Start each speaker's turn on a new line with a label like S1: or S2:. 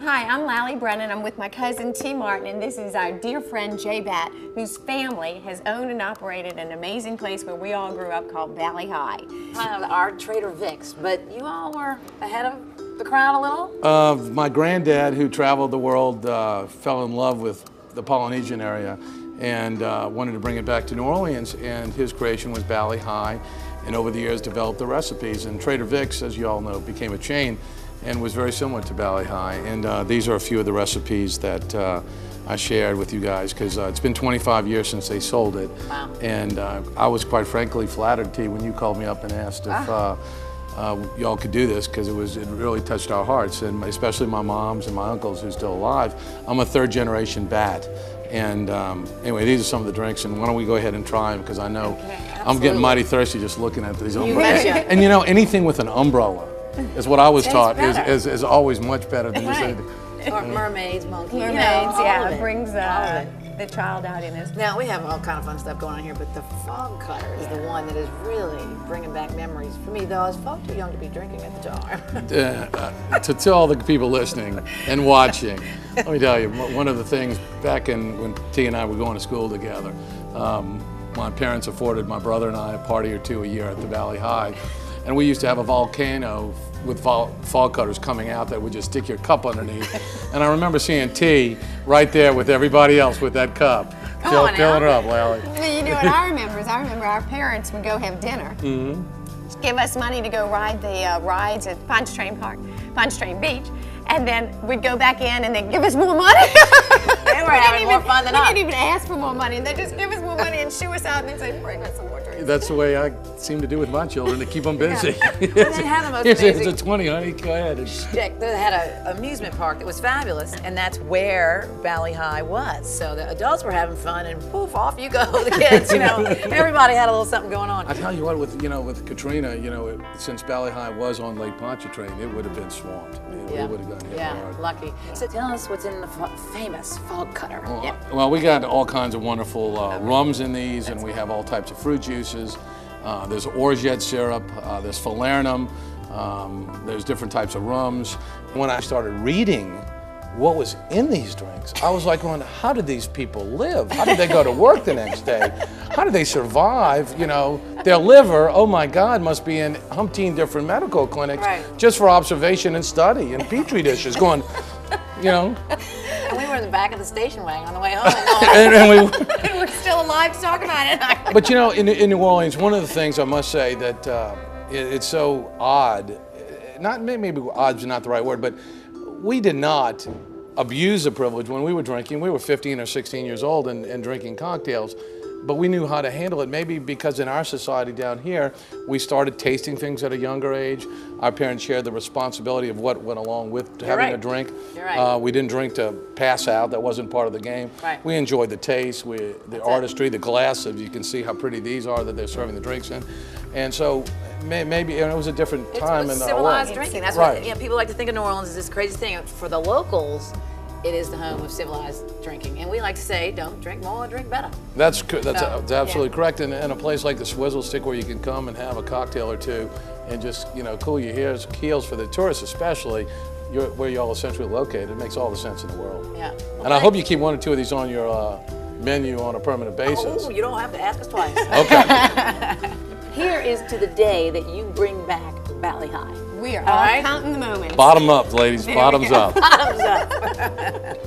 S1: Hi, I'm Lally Brennan. I'm with my cousin T. Martin, and this is our dear friend Jay Batt, whose family has owned and operated an amazing place where we all grew up called Bali Hai.
S2: Kind of our Trader Vic's, but you all were ahead of the crowd a little?
S3: My granddad, who traveled the world, fell in love with the Polynesian area and wanted to bring it back to New Orleans, and his creation was Bali Hai, and over the years developed the recipes. And Trader Vic's, as you all know, became a chain and was very similar to Bali Hai. And these are a few of the recipes that I shared with you guys, because it's been 25 years since they sold it.
S2: Wow.
S3: And I was quite frankly flattered, T, when you called me up and asked if y'all could do this, because it really touched our hearts, and especially my mom's and my uncles who's still alive. I'm a third generation Batt. And anyway, these are some of the drinks, and why don't we go ahead and try them, because I know I'm getting mighty thirsty just looking at these umbrellas. And you know, anything with an umbrella is what I was taught is always much better than just anything.
S2: Or mermaids, monkeys.
S1: Mermaids, yeah, it brings the child out in us.
S2: Now, we have all kind of fun stuff going on here, but the fog cutter is the one that is really bringing back memories for me, though I was far too young to be drinking at the time.
S3: To tell all the people listening and watching, let me tell you, one of the things back when T and I were going to school together, my parents afforded my brother and I a party or two a year at the Bali Hai, and we used to have a volcano with fog cutters coming out that would just stick your cup underneath. And I remember seeing T right there with everybody else with that cup. Filling her up, Lally.
S1: You know what I remember is our parents would go have dinner. Give us money to go ride the rides at Pontchartrain Beach, and then we'd go back in and they'd give us more money.
S2: They were having more fun than us.
S1: We didn't even ask for more money, and they'd just give us more money and shoo us out and then say, bring us some more drinks.
S3: That's the way I seem to do with my children, to keep them busy.
S2: They had the most
S3: Here's
S2: amazing
S3: a 20, honey, go ahead.
S2: shtick. They had an amusement park that was fabulous, and that's where Bali Hai was. So the adults were having fun, and poof, off you go, the kids. You know, everybody had a little something going on.
S3: I tell you what, with Katrina, since Bali Hai was on Lake Pontchartrain, it would have been swamped. It would have gone hit hard.
S2: Lucky. So tell us what's in the famous fog cutter.
S3: Well, we got all kinds of wonderful rums in these, and we have all types of fruit juices. There's orgeat syrup, there's falernum, there's different types of rums. When I started reading what was in these drinks, I was like, well, how did these people live? How did they go to work the next day? How did they survive? Their liver, oh my God, must be in umpteen different medical clinics just for observation and study, and petri dishes going,
S2: And we were in the back of the station wagon on the way home.
S1: And we're still alive to talk about it.
S3: But in New Orleans, one of the things I must say that it's so odd, maybe odd is not the right word, but we did not abuse the privilege when we were drinking. We were 15 or 16 years old and drinking cocktails, but we knew how to handle it, maybe because in our society down here, we started tasting things at a younger age. Our parents shared the responsibility of what went along with having a drink. We didn't drink to pass out. That wasn't part of the game. We enjoyed the taste, the artistry, the glass. You can see how pretty these are that they're serving the drinks in. And so maybe it was a different time in the world.
S2: Civilized drinking. That's what people like to think of New Orleans as this crazy thing. For the locals, it is the home of civilized drinking, and we like to say, don't drink more, drink better.
S3: That's absolutely correct. And in a place like the Swizzle Stick, where you can come and have a cocktail or two and just cool your heels for the tourists, especially where y'all essentially located, it makes all the sense in the world.
S2: Well,
S3: and I hope you keep one or two of these on your menu on a permanent basis.
S2: Oh, you don't have to ask us twice.
S3: Okay.
S2: Here is to the day that you bring back Bali Hai.
S1: We are all counting the moments.
S3: Bottom up, ladies. Bottoms up.
S2: Bottoms up.